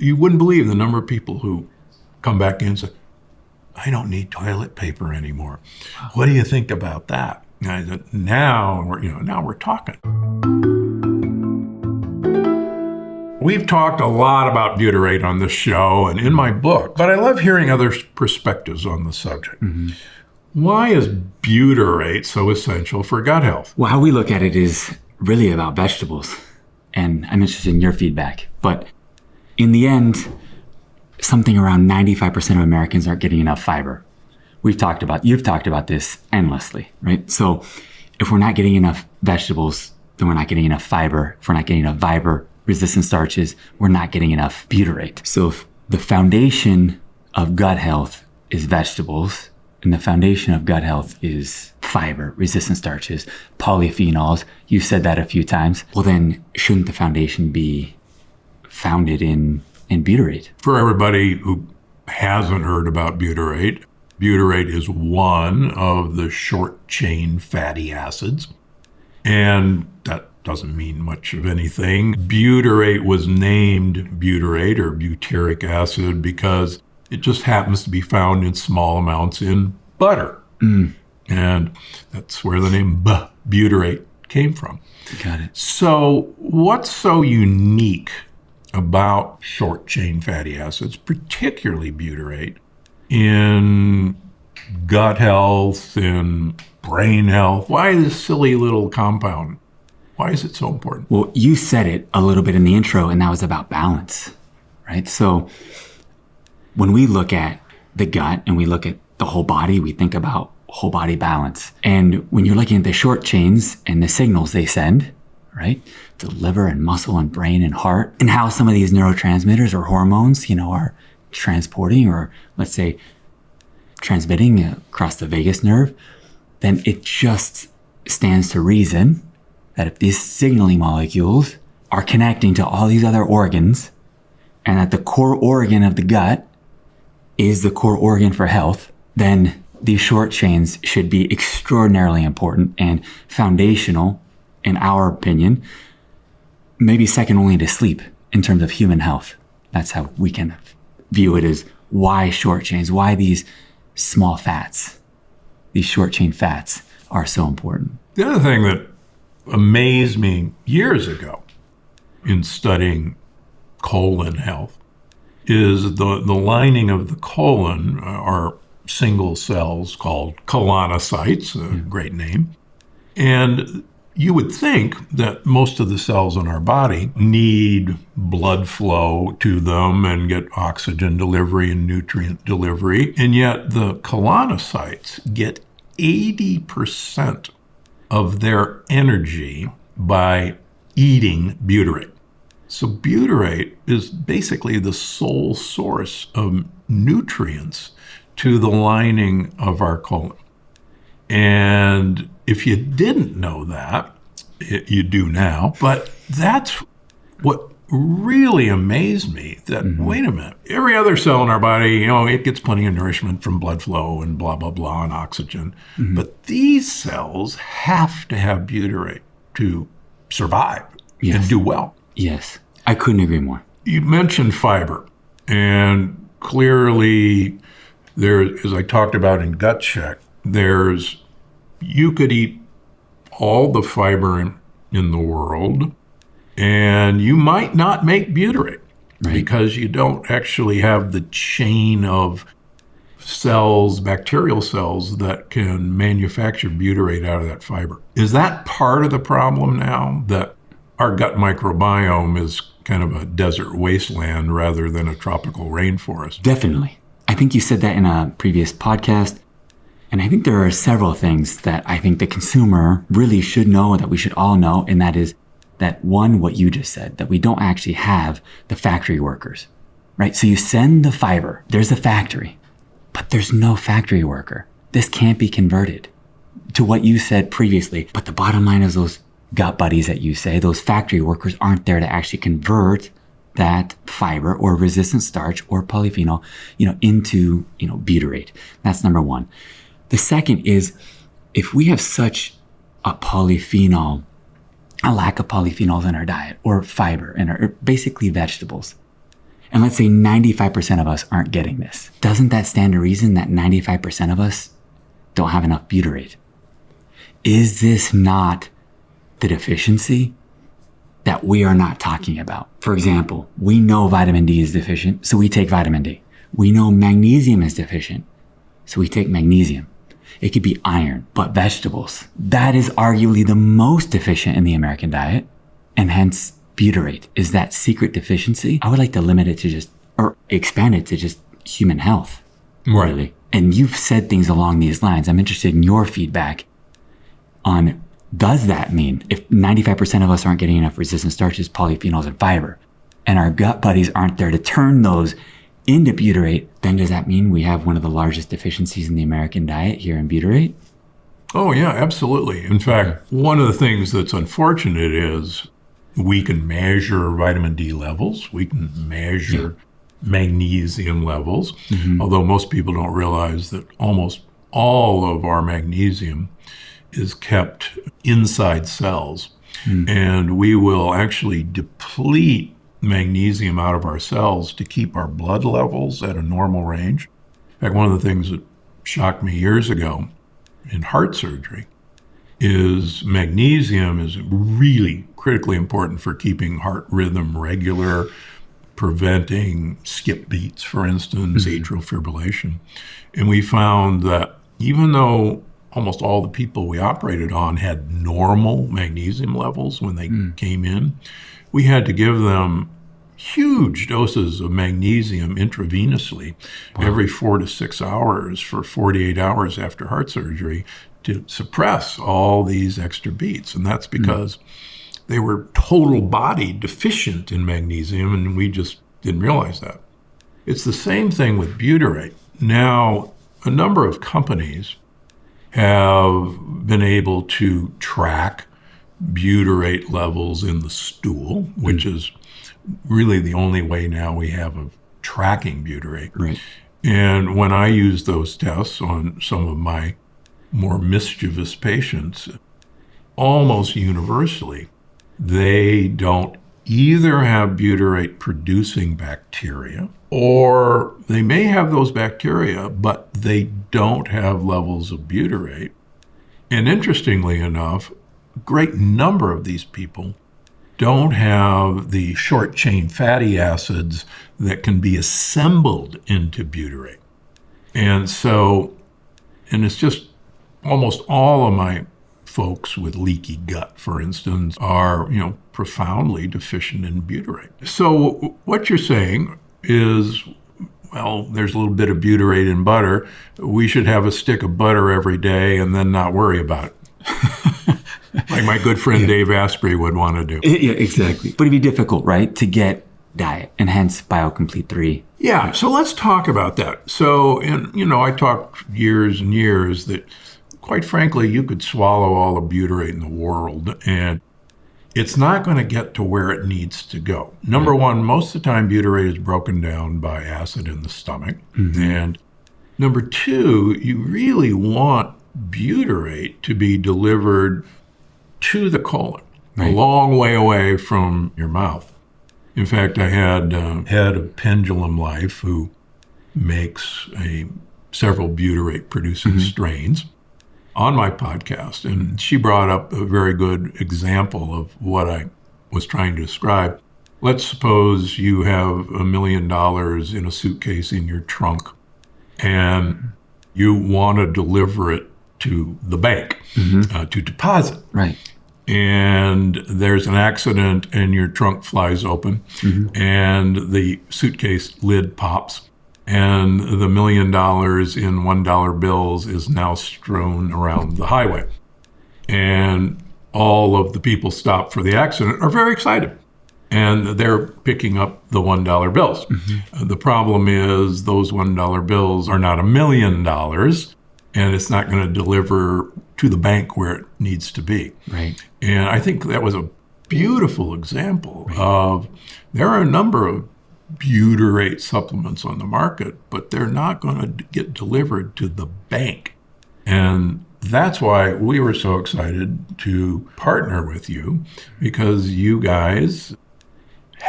You wouldn't believe the number of people who come back in and say, I don't need toilet paper anymore. Wow. What do you think about that? And I said, now we're talking. We've talked a lot about butyrate on this show and in my book, but I love hearing other perspectives on the subject. Mm-hmm. Why is butyrate so essential for gut health? Well, how we look at it is really about vegetables. And I'm interested in your feedback. But in the end, something around 95% of Americans aren't getting enough fiber. You've talked about this endlessly, right? So if we're not getting enough vegetables, then we're not getting enough fiber. If we're not getting enough fiber, resistant starches, we're not getting enough butyrate. So if the foundation of gut health is vegetables, and the foundation of gut health is fiber, resistant starches, polyphenols, you said that a few times, well then shouldn't the foundation be founded in butyrate? For everybody who hasn't heard about butyrate, butyrate is one of the short-chain fatty acids, and that doesn't mean much of anything. Butyrate was named butyrate or butyric acid because it just happens to be found in small amounts in butter. Mm. And that's where the name butyrate came from. Got it. So what's so unique about short-chain fatty acids, particularly butyrate, in gut health, in brain health? Why this silly little compound? Why is it so important? Well, you said it a little bit in the intro, and that was about balance, right? So when we look at the gut and we look at the whole body, we think about whole body balance. And when you're looking at the short chains and the signals they send, right, to liver and muscle and brain and heart, and how some of these neurotransmitters or hormones, are transporting or let's say transmitting across the vagus nerve, then it just stands to reason that if these signaling molecules are connecting to all these other organs, and that the core organ of the gut is the core organ for health, then these short chains should be extraordinarily important and foundational, in our opinion, maybe second only to sleep in terms of human health. That's how we can view it, as why short chains, why these small fats, these short chain fats are so important. The other thing that amazed me years ago in studying colon health is the lining of the colon are single cells called colonocytes, a great name. And you would think that most of the cells in our body need blood flow to them and get oxygen delivery and nutrient delivery. And yet the colonocytes get 80% of their energy by eating butyrate. So butyrate is basically the sole source of nutrients to the lining of our colon. And if you didn't know that, you do now, but that's what really amazed me, that, wait a minute, every other cell in our body, it gets plenty of nourishment from blood flow and blah, blah, blah, and oxygen. But these cells have to have butyrate to survive and do well. Yes, I couldn't agree more. You mentioned fiber, and clearly there, as I talked about in Gut Check, you could eat all the fiber in the world, and you might not make butyrate because you don't actually have the chain of cells, bacterial cells, that can manufacture butyrate out of that fiber. Is that part of the problem now, that our gut microbiome is kind of a desert wasteland rather than a tropical rainforest? Definitely. I think you said that in a previous podcast. And I think there are several things that I think the consumer really should know, that we should all know. And that is that, one, what you just said, that we don't actually have the factory workers, right? So you send the fiber, there's a factory, but there's no factory worker. This can't be converted to what you said previously. But the bottom line is those gut buddies that you say, those factory workers aren't there to actually convert that fiber or resistant starch or polyphenol, into, butyrate. That's number one. The second is, if we have such a lack of polyphenols in our diet, or fiber, or basically vegetables, And let's say 95% of us aren't getting this. Doesn't that stand to reason that 95% of us don't have enough butyrate? Is this not the deficiency that we are not talking about? For example, we know vitamin D is deficient, so we take vitamin D. We know magnesium is deficient, so we take magnesium. It could be iron, but vegetables, that is arguably the most deficient in the American diet, and hence butyrate is that secret deficiency. I would like to limit it to just, or expand it to just human health. Right. Really. And you've said things along these lines. I'm interested in your feedback on, does that mean if 95% of us aren't getting enough resistant starches, polyphenols, and fiber, and our gut buddies aren't there to turn those into butyrate, then does that mean we have one of the largest deficiencies in the American diet here in butyrate? Oh, yeah, absolutely. In fact, one of the things that's unfortunate is we can measure vitamin D levels. We can measure magnesium levels, although most people don't realize that almost all of our magnesium is kept inside cells. And we will actually deplete magnesium out of our cells to keep our blood levels at a normal range. In fact, one of the things that shocked me years ago in heart surgery is magnesium is really critically important for keeping heart rhythm regular, preventing skip beats, for instance, atrial fibrillation. And we found that even though almost all the people we operated on had normal magnesium levels when they came in, we had to give them huge doses of magnesium intravenously every 4 to 6 hours for 48 hours after heart surgery to suppress all these extra beats. And that's because they were total body deficient in magnesium, and we just didn't realize that. It's the same thing with butyrate. Now, a number of companies have been able to track butyrate levels in the stool, which is really the only way now we have of tracking butyrate. Right. And when I use those tests on some of my more mischievous patients, almost universally, they don't either have butyrate producing bacteria, or they may have those bacteria, but they don't have levels of butyrate. And interestingly enough, a great number of these people don't have the short chain fatty acids that can be assembled into butyrate. And so, and it's just almost all of my folks with leaky gut, for instance, are, profoundly deficient in butyrate. So what you're saying is, well, there's a little bit of butyrate in butter. We should have a stick of butter every day and then not worry about it. Like my good friend Dave Asprey would want to do. Yeah, exactly. But it'd be difficult, right, to get diet, and hence BioComplete 3. Yeah, so let's talk about that. So, I talked years and years that, quite frankly, you could swallow all the butyrate in the world, and it's not going to get to where it needs to go. Number one, most of the time, butyrate is broken down by acid in the stomach. And number two, you really want butyrate to be delivered to the colon, a long way away from your mouth. In fact, I had head of Pendulum Life who makes several butyrate producing strains on my podcast, and she brought up a very good example of what I was trying to describe. Let's suppose you have $1 million in a suitcase in your trunk, and you want to deliver it to the bank to deposit. Right. And there's an accident and your trunk flies open and the suitcase lid pops and the $1 million in $1 bills is now strewn around the highway. And all of the people stopped for the accident are very excited. And they're picking up the $1 bills. The problem is those $1 bills are not $1 million, and it's not going to deliver to the bank where it needs to be. Right. And I think that was a beautiful example of, there are a number of butyrate supplements on the market, but they're not going to get delivered to the bank. And that's why we were so excited to partner with you, because you guys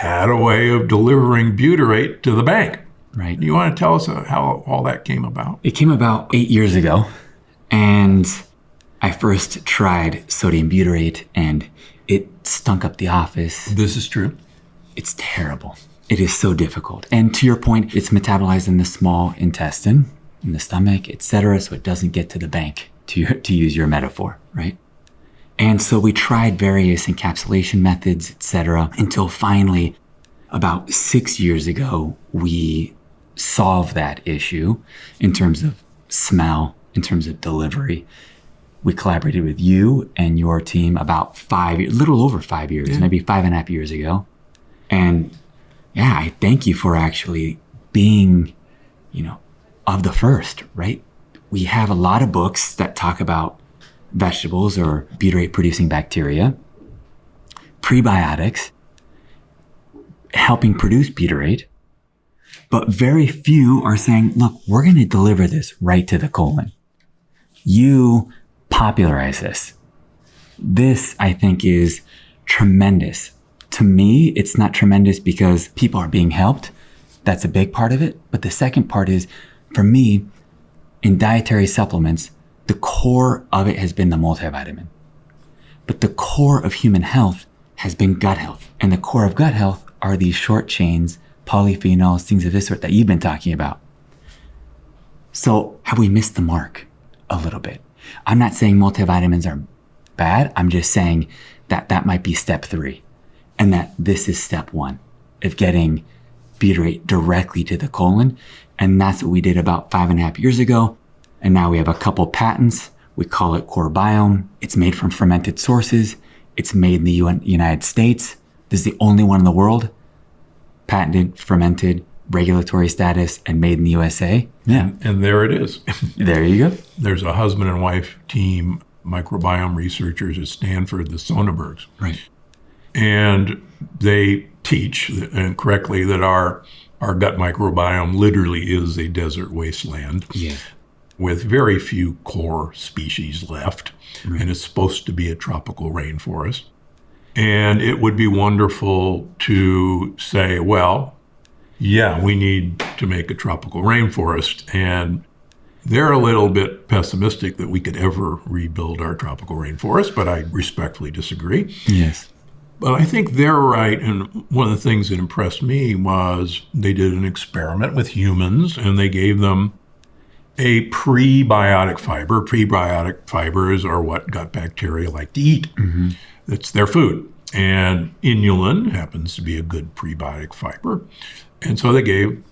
had a way of delivering butyrate to the bank. Right. You want to tell us how all that came about? It came about 8 years ago, and I first tried sodium butyrate, and it stunk up the office. This is true. It's terrible. It is so difficult. And to your point, it's metabolized in the small intestine, in the stomach, etc., so it doesn't get to the bank, to use your metaphor, right? And so we tried various encapsulation methods, etc., until finally, about 6 years ago, we solved that issue in terms of smell, in terms of delivery. We collaborated with you and your team about a little over 5 years, maybe 5.5 years ago. And yeah, I thank you for actually being, of the first, right? We have a lot of books that talk about vegetables or butyrate producing bacteria, prebiotics, helping produce butyrate, but very few are saying, look, we're going to deliver this right to the colon. You popularize this. This, I think, is tremendous. To me, it's not tremendous because people are being helped. That's a big part of it. But the second part is, for me, in dietary supplements, the core of it has been the multivitamin. But the core of human health has been gut health. And the core of gut health are these short chains, polyphenols, things of this sort that you've been talking about. So have we missed the mark a little bit? I'm not saying multivitamins are bad. I'm just saying that might be step 3. And that this is step 1 of getting butyrate directly to the colon. And that's what we did about 5.5 years ago. And now we have a couple patents. We call it Core Biome. It's made from fermented sources. It's made in the United States. This is the only one in the world. Patented, fermented, regulatory status, and made in the USA. Yeah. And there it is. There you go. There's a husband and wife team, microbiome researchers at Stanford, the Sonnenbergs. Right. And they teach, and correctly, that our gut microbiome literally is a desert wasteland. Yeah. With very few core species left, and it's supposed to be a tropical rainforest. And it would be wonderful to say, well, yeah, we need to make a tropical rainforest. And they're a little bit pessimistic that we could ever rebuild our tropical rainforest, but I respectfully disagree. Yes. But I think they're right. And one of the things that impressed me was they did an experiment with humans, and they gave them a prebiotic fiber. Prebiotic fibers are what gut bacteria like to eat. Mm-hmm. It's their food. And inulin happens to be a good prebiotic fiber. And so they gave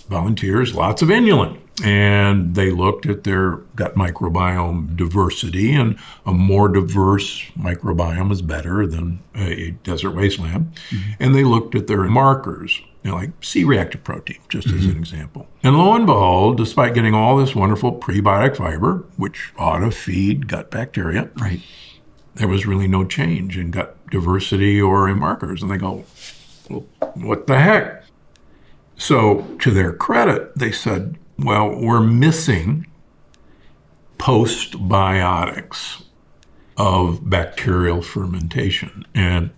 volunteers lots of inulin. And they looked at their gut microbiome diversity, and a more diverse microbiome is better than a desert wasteland. Mm-hmm. And they looked at their markers, like C-reactive protein, just as an example. And lo and behold, despite getting all this wonderful prebiotic fiber, which ought to feed gut bacteria, right, there was really no change in gut diversity or in markers. And they go, well, what the heck? So to their credit, they said, well, we're missing postbiotics of bacterial fermentation. And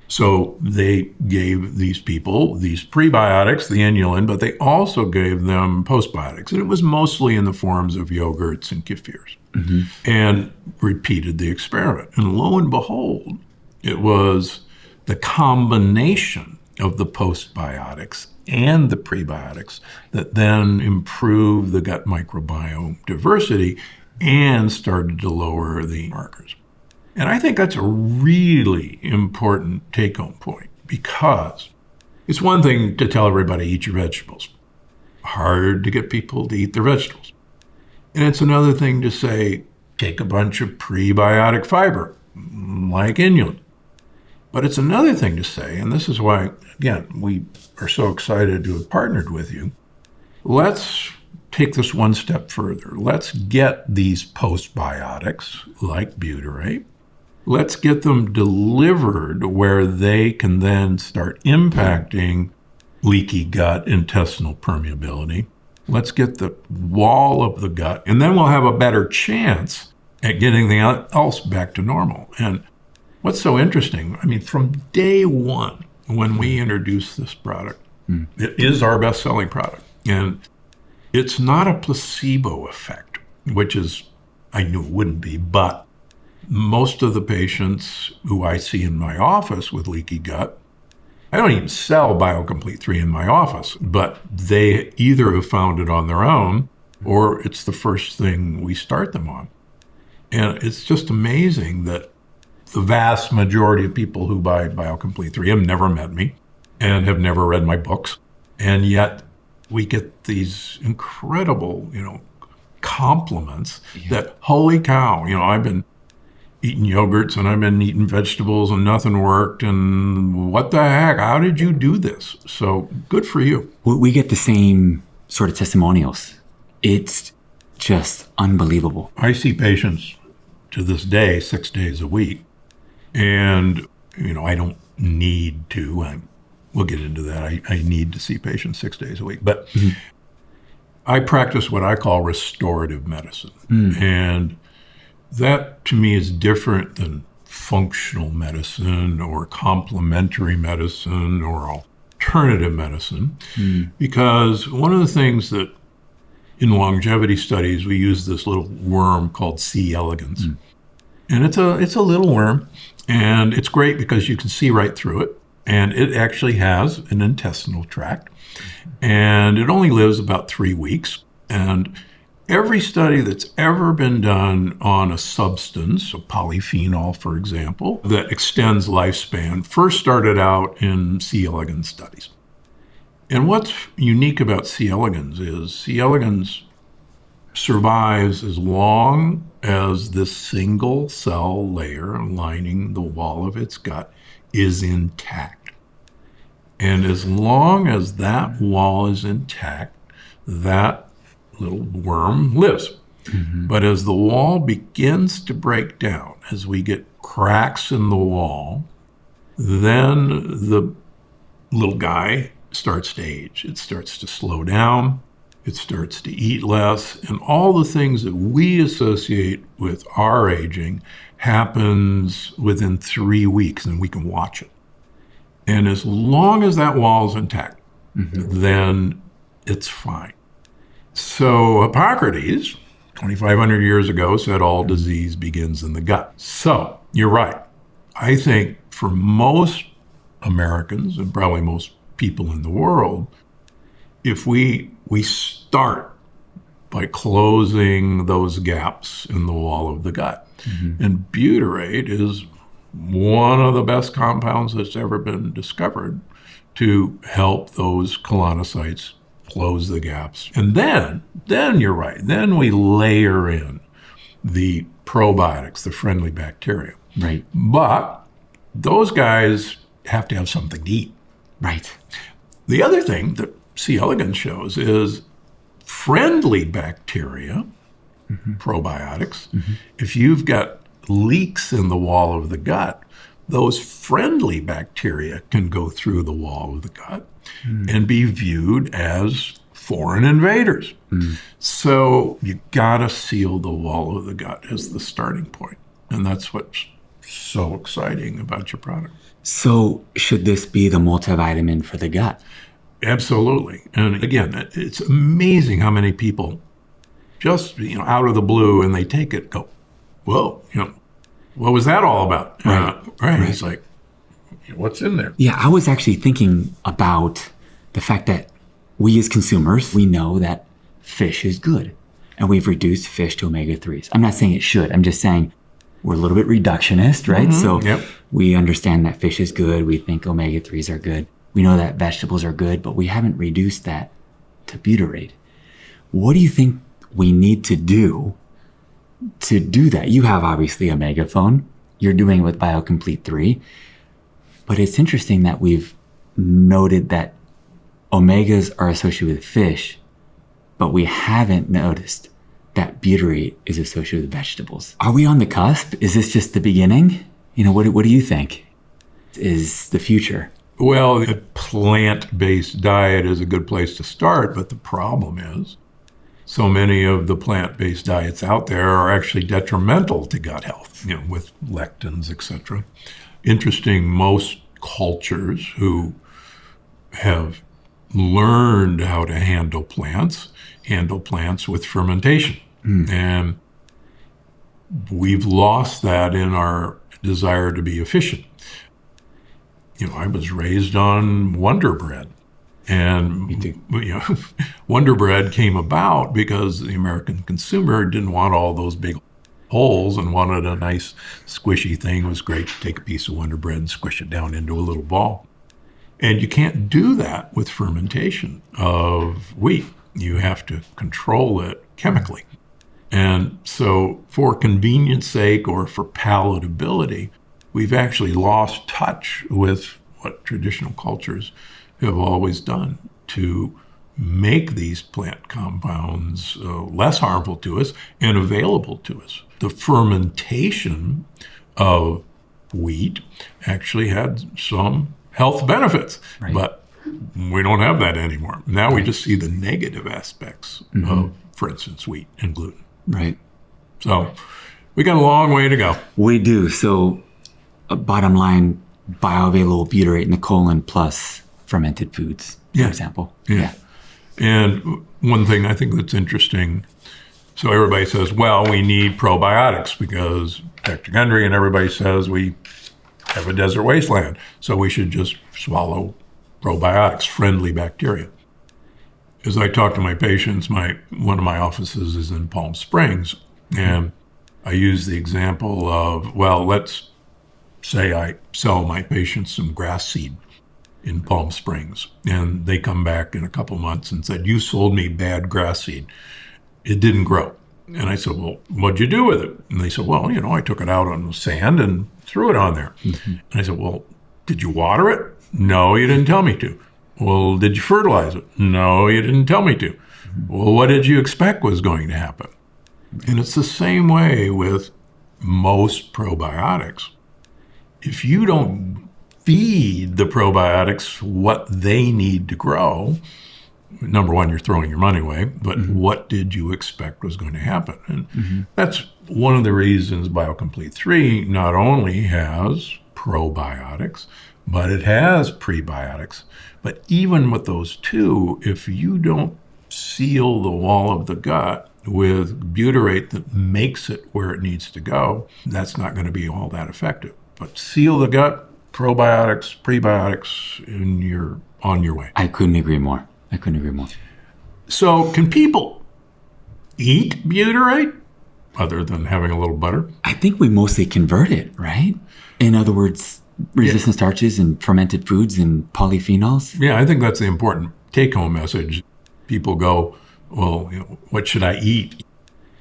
so they gave these people these prebiotics, the inulin, but they also gave them postbiotics. And it was mostly in the forms of yogurts and kefirs. Mm-hmm. And repeated the experiment. And lo and behold, it was the combination of the postbiotics and the prebiotics that then improved the gut microbiome diversity and started to lower the markers. And I think that's a really important take-home point, because it's one thing to tell everybody, eat your vegetables. Hard to get people to eat their vegetables. And it's another thing to say, take a bunch of prebiotic fiber, like inulin. But it's another thing to say, and this is why, again, we are so excited to have partnered with you. Let's take this one step further. Let's get these postbiotics, like butyrate, let's get them delivered where they can then start impacting leaky gut, intestinal permeability. Let's get the wall of the gut, and then we'll have a better chance at getting the else back to normal. And what's so interesting, from day one, when we introduced this product. It is our best-selling product. And it's not a placebo effect, which is, I knew it wouldn't be, but most of the patients who I see in my office with leaky gut, I don't even sell BioComplete 3 in my office, but they either have found it on their own or it's the first thing we start them on. And it's just amazing that the vast majority of people who buy BioComplete 3 have never met me and have never read my books. And yet we get these incredible, compliments that, holy cow, I've been eating yogurts and I've been eating vegetables and nothing worked. And what the heck? How did you do this? So good for you. We get the same sort of testimonials. It's just unbelievable. I see patients to this day, 6 days a week. And, I don't need to. We'll get into that. I need to see patients 6 days a week. But I practice what I call restorative medicine. And that, to me, is different than functional medicine or complementary medicine or alternative medicine. Because one of the things that in longevity studies, we use this little worm called C. elegans. And it's a little worm, and it's great because you can see right through it. And it actually has an intestinal tract. And it only lives about 3 weeks. And every study that's ever been done on a substance, a polyphenol, for example, that extends lifespan, first started out in C. elegans studies. And what's unique about C. elegans is C. elegans survives as long as this single cell layer lining the wall of its gut is intact. And as long as that wall is intact, that little worm lives. But as the wall begins to break down, as we get cracks in the wall, then the little guy starts to age. It starts to slow down. It starts to eat less. And all the things that we associate with our aging happens within 3 weeks, and we can watch it. And as long as that wall is intact, then it's fine. So Hippocrates, 2,500 years ago, said all disease begins in the gut. So you're right. I think for most Americans, and probably most people in the world, if we start by closing those gaps in the wall of the gut. And butyrate is one of the best compounds that's ever been discovered to help those colonocytes close the gaps. And then you're right. Then we layer in the probiotics, the friendly bacteria. Right. But those guys have to have something to eat. Right. The other thing that C. elegans shows is friendly bacteria, probiotics. If you've got leaks in the wall of the gut, those friendly bacteria can go through the wall of the gut and be viewed as foreign invaders. So you gotta seal the wall of the gut as the starting point. And that's what's so exciting about your product. So should this be the multivitamin for the gut? Absolutely. And again, it's amazing how many people just, out of the blue, and they take it, go, whoa, what was that all about? Right. It's like, what's in there? Yeah, I was actually thinking about the fact that we as consumers, we know that fish is good. And we've reduced fish to omega-3s. I'm not saying it should. I'm just saying we're a little bit reductionist, right? So we understand that fish is good. We think omega-3s are good. We know that vegetables are good, but we haven't reduced that to butyrate. What do you think we need to do that? You have obviously a megaphone. You're doing it with BioComplete 3. But it's interesting that we've noted that omegas are associated with fish, but we haven't noticed that butyrate is associated with vegetables. Are we on the cusp? Is this just the beginning? What do you think is the future? Well, a plant-based diet is a good place to start, but the problem is so many of the plant-based diets out there are actually detrimental to gut health, with lectins, etc. Interesting, most cultures who have learned how to handle plants with fermentation. And we've lost that in our desire to be efficient. I was raised on Wonder Bread. And Wonder Bread came about because the American consumer didn't want all those big holes and wanted a nice squishy thing. It was great to take a piece of Wonder Bread and squish it down into a little ball. And you can't do that with fermentation of wheat. You have to control it chemically. And so for convenience sake or for palatability, we've actually lost touch with what traditional cultures have always done to make these plant compounds less harmful to us and available to us. The fermentation of wheat actually had some health benefits, but we don't have that anymore. Now we just see the negative aspects of, for instance, wheat and gluten. Right. So we got a long way to go. We do. So bottom line, bioavailable butyrate in the colon plus fermented foods, for example. Yeah. And one thing I think that's interesting, so everybody says, well, we need probiotics because Dr. Gundry and everybody says we have a desert wasteland, so we should just swallow probiotics, friendly bacteria. As I talk to my patients, one of my offices is in Palm Springs, and I use the example of, well, let's say I sell my patients some grass seed in Palm Springs, and they come back in a couple months and said, you sold me bad grass seed. It didn't grow. And I said, well, what'd you do with it? And they said, well, I took it out on the sand and threw it on there. And I said, well, did you water it? No, you didn't tell me to. Well, did you fertilize it? No, you didn't tell me to. Well, what did you expect was going to happen? And it's the same way with most probiotics. If you don't feed the probiotics what they need to grow, number one, you're throwing your money away, but what did you expect was going to happen? And that's one of the reasons BioComplete 3 not only has probiotics, but it has prebiotics. But even with those two, if you don't seal the wall of the gut with butyrate that makes it where it needs to go, that's not going to be all that effective. But seal the gut, probiotics, prebiotics, and you're on your way. I couldn't agree more. So can people eat butyrate other than having a little butter? I think we mostly convert it, right? In other words, resistant starches and fermented foods and polyphenols. Yeah, I think that's the important take-home message. People go, well, what should I eat?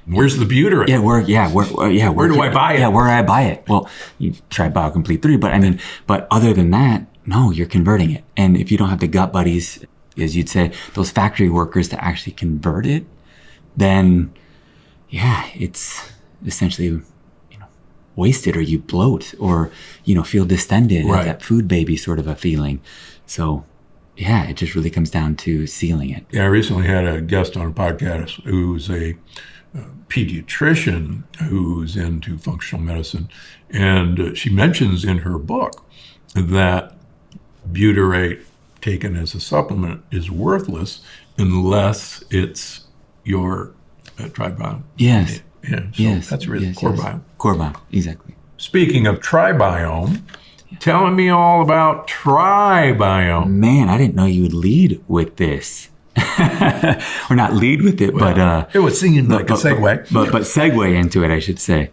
Where's the butyrate? Where do I buy it? Yeah, where do I buy it? Well, you try BioComplete 3, but other than that, no, you're converting it. And if you don't have the gut buddies, as you'd say, those factory workers to actually convert it, then it's essentially wasted, or you bloat, or feel distended, right. That food baby sort of a feeling. So it just really comes down to sealing it. Yeah, I recently had a guest on a podcast who's a pediatrician who's into functional medicine, and she mentions in her book that butyrate taken as a supplement is worthless unless it's your tribiome. Yes. That's really core biome. Core biome, exactly. Speaking of tribiome, telling me all about tribiome. Man, I didn't know you would lead with this. Or not lead with it, but it was seeming like a segue. But segue into it, I should say.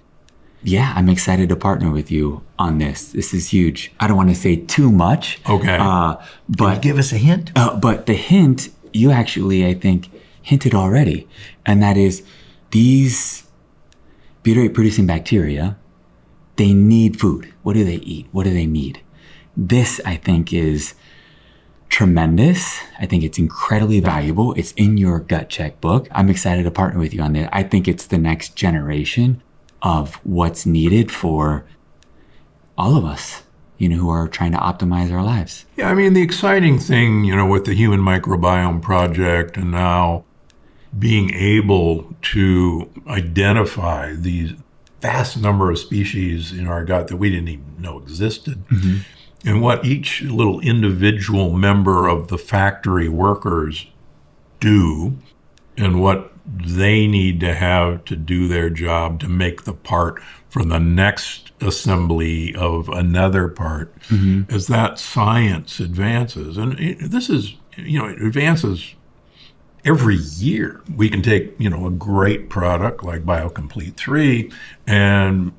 Yeah, I'm excited to partner with you on this. This is huge. I don't want to say too much. Okay. But can you give us a hint? But the hint, you actually, I think, hinted already, and that is these butyrate-producing bacteria, they need food. What do they eat? What do they need? This, I think, is tremendous. I think it's incredibly valuable. It's in your gut check book. I'm excited to partner with you on this. I think it's the next generation of what's needed for all of us, who are trying to optimize our lives. Yeah, I mean, the exciting thing, with the Human Microbiome Project and now being able to identify these vast number of species in our gut that we didn't even know existed And what each little individual member of the factory workers do and what they need to have to do their job to make the part for the next assembly of another part, as that science advances. And this is, it advances every year. We can take, a great product like BioComplete 3 and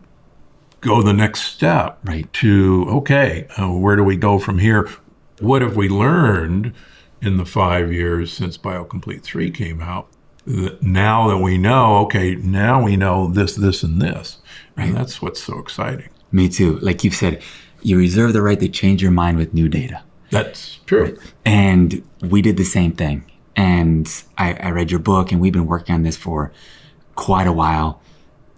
go the next step to, okay, where do we go from here? What have we learned in the 5 years since BioComplete 3 came out? Now that we know, okay, now we know this, this, and this. And that's what's so exciting. Me too. Like you've said, you reserve the right to change your mind with new data. That's true. Right? And we did the same thing. And I read your book, and we've been working on this for quite a while.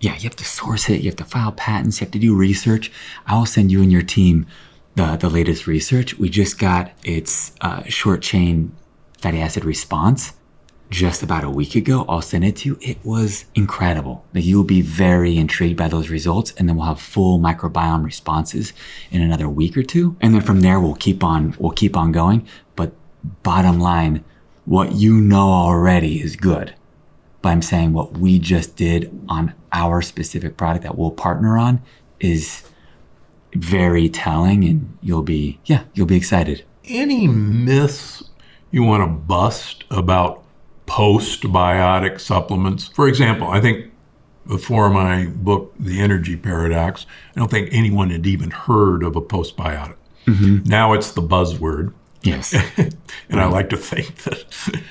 Yeah, you have to source it. You have to file patents. You have to do research. I'll send you and your team the latest research. We just got its short chain fatty acid response just about a week ago. I'll send it to you. It was incredible. You'll be very intrigued by those results. And then we'll have full microbiome responses in another week or two. And then from there, we'll keep on going. But bottom line, what you know already is good. But I'm saying what we just did on our specific product that we'll partner on is very telling, and you'll be excited. Any myths you want to bust about postbiotic supplements? For example, I think before my book, The Energy Paradox, I don't think anyone had even heard of a postbiotic. Now it's the buzzword. Yes. And I like to think that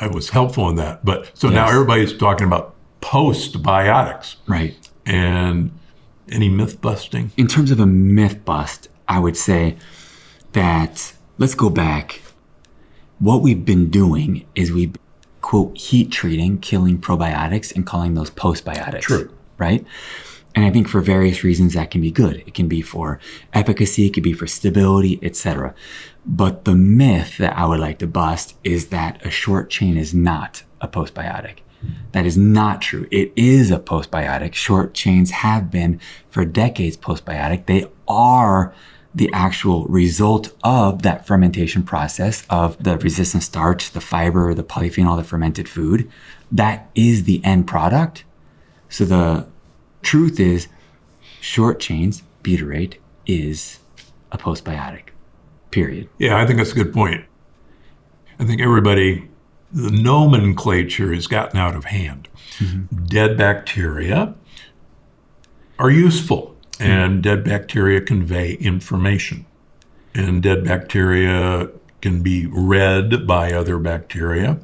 I was helpful in that. But so now everybody's talking about postbiotics. Right. And any myth busting? In terms of a myth bust, I would say that let's go back. What we've been doing is we, quote, heat treating, killing probiotics and calling those postbiotics. True. Right? And I think for various reasons that can be good. It can be for efficacy, it could be for stability, etc. But the myth that I would like to bust is that a short chain is not a postbiotic. That is not true. It is a postbiotic. Short chains have been for decades postbiotic. They are the actual result of that fermentation process of the resistant starch, the fiber, the polyphenol, the fermented food. That is the end product. So the truth is, short chains, butyrate, is a postbiotic, period. Yeah, I think that's a good point. I think the nomenclature has gotten out of hand. Dead bacteria are useful, and dead bacteria convey information. And dead bacteria can be read by other bacteria,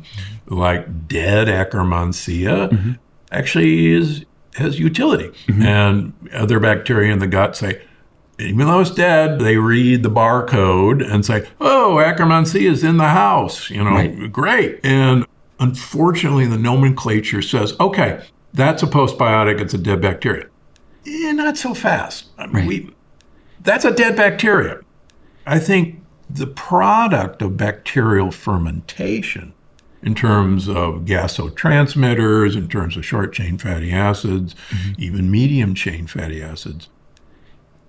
like dead Akkermansia actually has utility. And other bacteria in the gut say, even though it's dead, they read the barcode and say, oh, Akkermansia is in the house, great. And unfortunately, the nomenclature says, okay, that's a postbiotic, it's a dead bacteria. Not so fast. That's a dead bacteria. I think the product of bacterial fermentation in terms of gasotransmitters, in terms of short-chain fatty acids, even medium-chain fatty acids,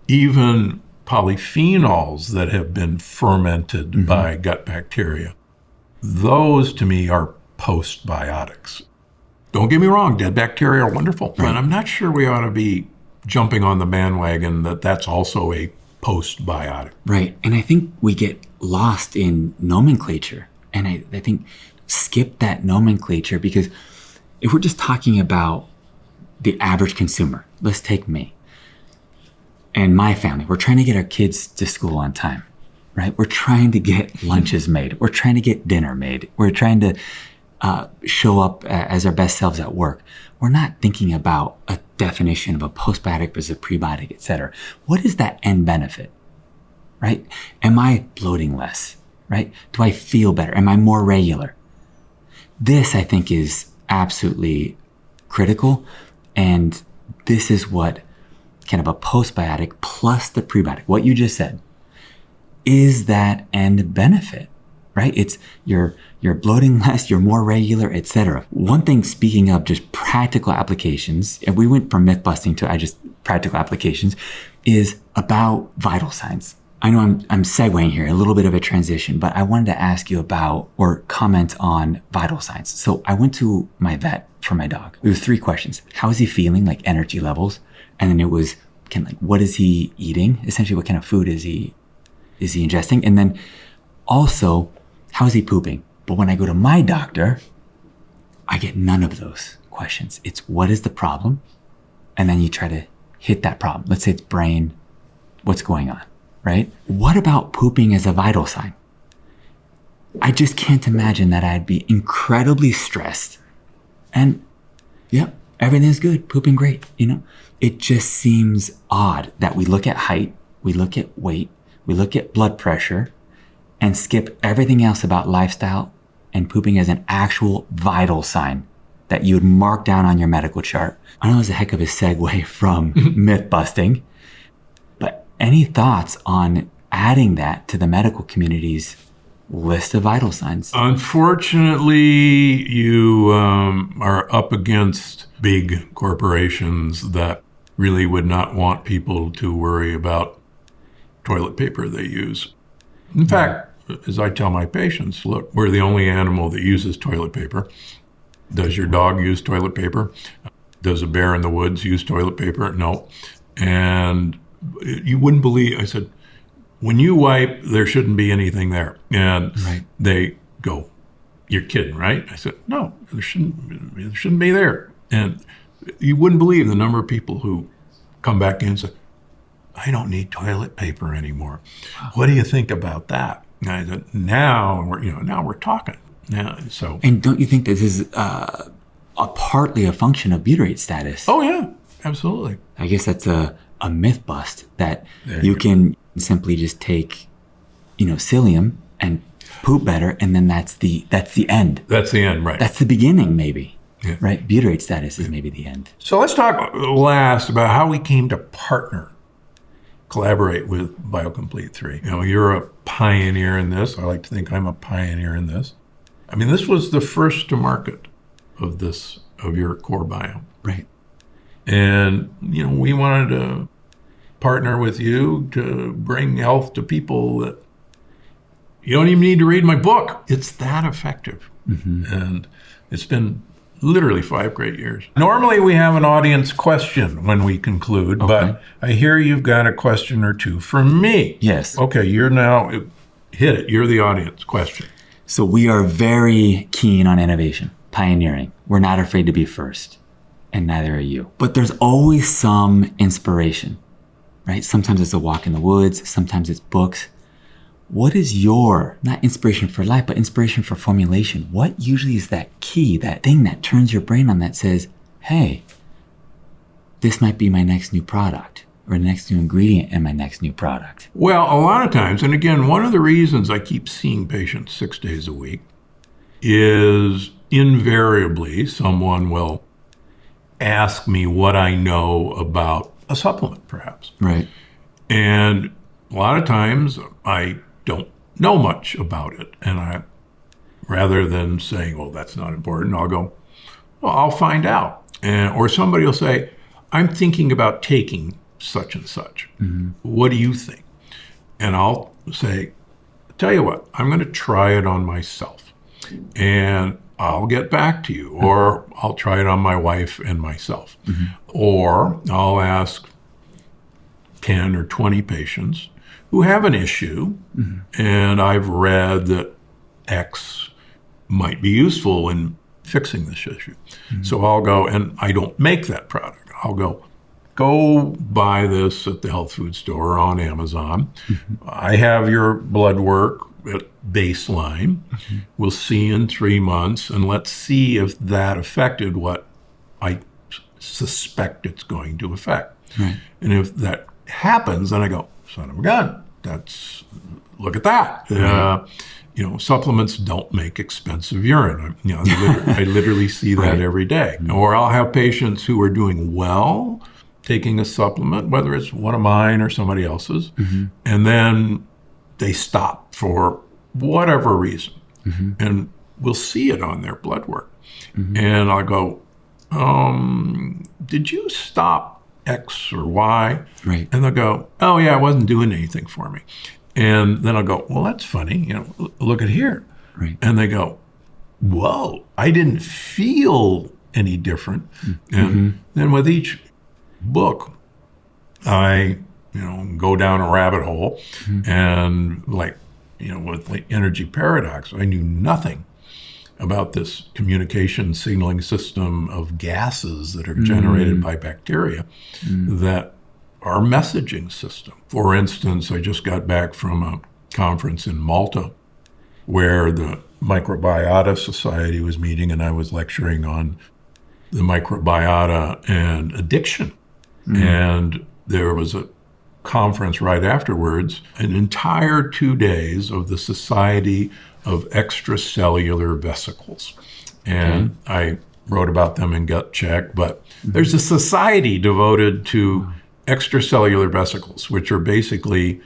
even polyphenols that have been fermented by gut bacteria. Those, to me, are postbiotics. Don't get me wrong, dead bacteria are wonderful, but I'm not sure we ought to be jumping on the bandwagon that that's also a postbiotic. Right, and I think we get lost in nomenclature, and I think skip that nomenclature, because if we're just talking about the average consumer, let's take me and my family. We're trying to get our kids to school on time, right? We're trying to get lunches made. We're trying to get dinner made. We're trying to show up as our best selves at work. We're not thinking about a definition of a postbiotic versus a prebiotic, et cetera. What is that end benefit, right? Am I bloating less, right? Do I feel better? Am I more regular? This, I think, is absolutely critical. And this is what kind of a postbiotic plus the prebiotic, what you just said, is that end benefit, right? It's you're bloating less, you're more regular, etc. One thing, speaking of just practical applications, and we went from myth busting to practical applications, is about vital signs. I know I'm segueing here, a little bit of a transition, but I wanted to ask you about or comment on vital signs. So I went to my vet for my dog. It was 3 questions. How is he feeling, like energy levels? And then it was what is he eating? Essentially, what kind of food is he ingesting? And then also, how is he pooping? But when I go to my doctor, I get none of those questions. It's what is the problem? And then you try to hit that problem. Let's say it's brain. What's going on, right? What about pooping as a vital sign? I just can't imagine that I'd be incredibly stressed and yep, everything's good, pooping great, It just seems odd that we look at height, we look at weight, we look at blood pressure and skip everything else about lifestyle and pooping as an actual vital sign that you would mark down on your medical chart. I know it's a heck of a segue from myth busting, but any thoughts on adding that to the medical community's list of vital signs? Unfortunately, you are up against big corporations that really would not want people to worry about toilet paper they use. In fact, as I tell my patients, look, we're the only animal that uses toilet paper. Does your dog use toilet paper? Does a bear in the woods use toilet paper? No. And you wouldn't believe, I said, when you wipe, there shouldn't be anything there. And they go, you're kidding, right? I said, no, there shouldn't be there. And you wouldn't believe the number of people who come back in and say, I don't need toilet paper anymore. What do you think about that? And I said, now we're talking. And don't you think this is partly a function of butyrate status? Oh yeah, absolutely. I guess that's a myth bust that you can simply just take, psyllium and poop better, and then that's the end. That's the end, right? That's the beginning, maybe. Yeah. Right? Butyrate status is maybe the end. So let's talk last about how we came to collaborate with BioComplete 3. You're a pioneer in this. I like to think I'm a pioneer in this. I mean, this was the first to market of your core biome. Right. And, we wanted to partner with you to bring health to people that you don't even need to read my book. It's that effective. Mm-hmm. And it's been literally 5 great years. Normally we have an audience question when we conclude, but I hear you've got a question or two for me. Yes. Okay, you're now, hit it. You're the audience question. So we are very keen on innovation, pioneering. We're not afraid to be first, and neither are you. But there's always some inspiration, right? Sometimes it's a walk in the woods, sometimes it's books. What is your, not inspiration for life, but inspiration for formulation? What usually is that key, that thing that turns your brain on that says, hey, this might be my next new product or the next new ingredient in my next new product? Well, a lot of times, and again, one of the reasons I keep seeing patients 6 days a week is invariably someone will ask me what I know about a supplement, perhaps. Right. And a lot of times I don't know much about it. And rather than saying, well, that's not important, I'll go, well, I'll find out. Or somebody will say, I'm thinking about taking such and such. Mm-hmm. What do you think? And I'll say, tell you what, I'm going to try it on myself and I'll get back to you. Or I'll try it on my wife and myself. Mm-hmm. Or I'll ask 10 or 20 patients who have an issue, mm-hmm. and I've read that X might be useful in fixing this issue. Mm-hmm. So I'll go, and I don't make that product. I'll go buy this at the health food store or on Amazon. Mm-hmm. I have your blood work at baseline. Mm-hmm. We'll see in 3 months, and let's see if that affected what I suspect it's going to affect. Right. And if that happens, then I go, son of a gun, look at that. Right. Supplements don't make expensive urine. I literally see that right. every day. Mm-hmm. Or I'll have patients who are doing well taking a supplement, whether it's one of mine or somebody else's, mm-hmm. and then they stop for whatever reason. Mm-hmm. And we'll see it on their blood work. Mm-hmm. And I'll go, did you stop X or Y? Right. And they'll go, oh yeah, it wasn't doing anything for me. And then I'll go, well, that's funny. Look at here. Right. And they go, whoa, I didn't feel any different. And then with each book, I, go down a rabbit hole and with the energy paradox, I knew nothing about this communication signaling system of gases that are generated by bacteria that are messaging system. For instance, I just got back from a conference in Malta where the Microbiota Society was meeting, and I was lecturing on the microbiota and addiction. And there was a conference right afterwards, an entire 2 days of the Society of Extracellular Vesicles. And I wrote about them in Gut Check, but there's a society devoted to extracellular vesicles, which are basically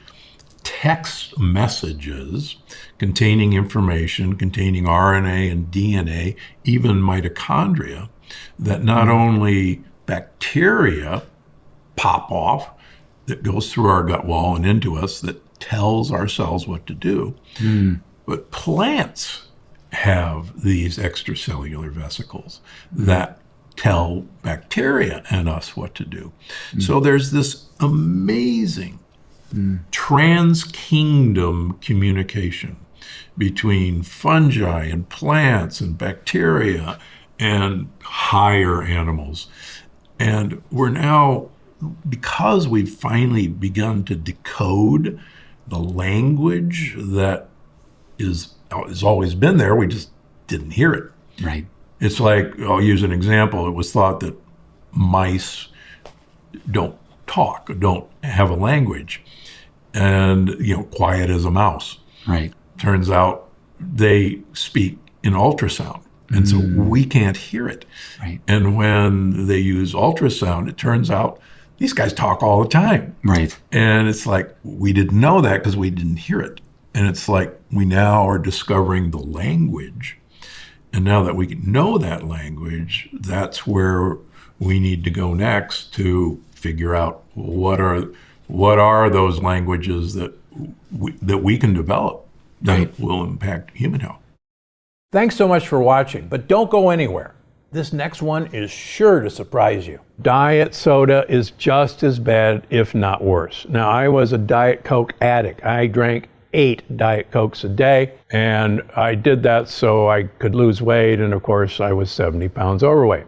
text messages containing information, containing RNA and DNA, even mitochondria, that not only bacteria pop off, that goes through our gut wall and into us, that tells our cells what to do, but plants have these extracellular vesicles that tell bacteria and us what to do. So there's this amazing trans-kingdom communication between fungi and plants and bacteria and higher animals. And we're now, because we've finally begun to decode the language that has always been there, we just didn't hear it. Right. It's like, I'll use an example. It was thought that mice don't talk, don't have a language, and, quiet as a mouse. Right. Turns out they speak in ultrasound, and so we can't hear it. Right. And when they use ultrasound, it turns out these guys talk all the time. Right. And it's like, we didn't know that because we didn't hear it. And it's like, we now are discovering the language. And now that we know that language, that's where we need to go next to figure out what are those languages that we can develop that will impact human health. Thanks so much for watching, but don't go anywhere. This next one is sure to surprise you. Diet soda is just as bad, if not worse. Now, I was a Diet Coke addict. I drank 8 Diet Cokes a day, and I did that so I could lose weight, and of course I was 70 pounds overweight.